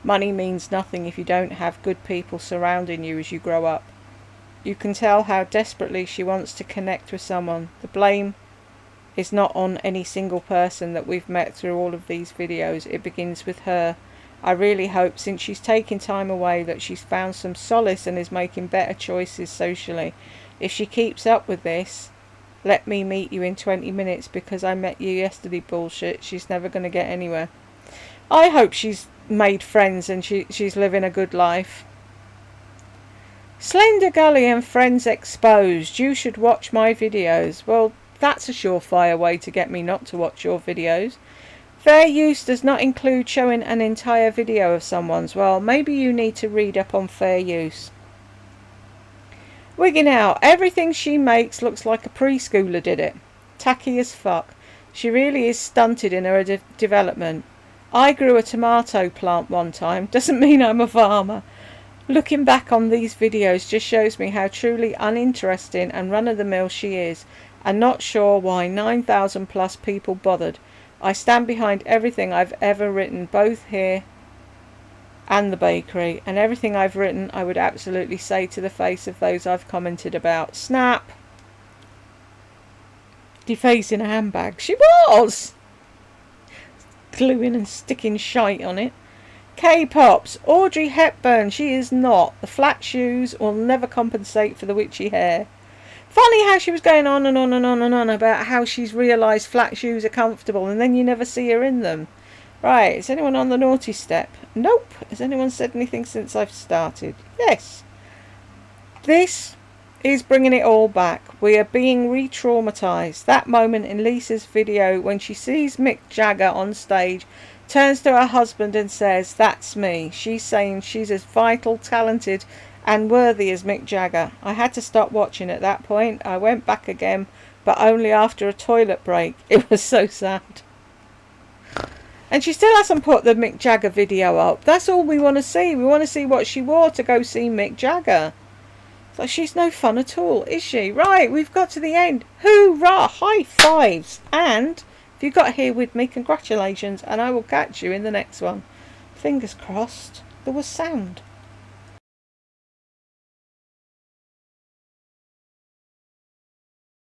Money means nothing if you don't have good people surrounding you as you grow up. You can tell how desperately she wants to connect with someone. The blame is not on any single person that we've met through all of these videos. It begins with her I really hope, since she's taking time away, that she's found some solace and is making better choices socially. If she keeps up with this, let me meet you in 20 minutes because I met you yesterday bullshit, she's never going to get anywhere. I hope she's made friends and she's living a good life. Slender Gully and Friends Exposed. You should watch my videos. Well, that's a surefire way to get me not to watch your videos. Fair use does not include showing an entire video of someone's. Well, maybe you need to read up on fair use. Wigging out. Everything she makes looks like a preschooler did it. Tacky as fuck. She really is stunted in her development. I grew a tomato plant one time. Doesn't mean I'm a farmer. Looking back on these videos just shows me how truly uninteresting and run-of-the-mill she is, and not sure why 9,000 plus people bothered. I stand behind everything I've ever written, both here and the bakery, and everything I've written I would absolutely say to the face of those I've commented about. Snap! Defacing a handbag. She was! Gluing and sticking shite on it. K-Pops. Audrey Hepburn. She is not. The flat shoes will never compensate for the witchy hair. Funny how she was going on and on and on and on about how she's realised flat shoes are comfortable and then you never see her in them. Right, is anyone on the naughty step? Nope. Has anyone said anything since I've started? Yes. This is bringing it all back. We are being re-traumatised. That moment in Lisa's video when she sees Mick Jagger on stage, turns to her husband and says, "That's me." She's saying she's as vital, talented and worthy as Mick Jagger. I had to stop watching at that point. I went back again, but only after a toilet break. It was so sad. And she still hasn't put the Mick Jagger video up. That's all we want to see. We want to see what she wore to go see Mick Jagger. So she's no fun at all, is she? Right, we've got to the end. Hoorah! High fives. And if you got here with me, congratulations. And I will catch you in the next one. Fingers crossed. There was sound.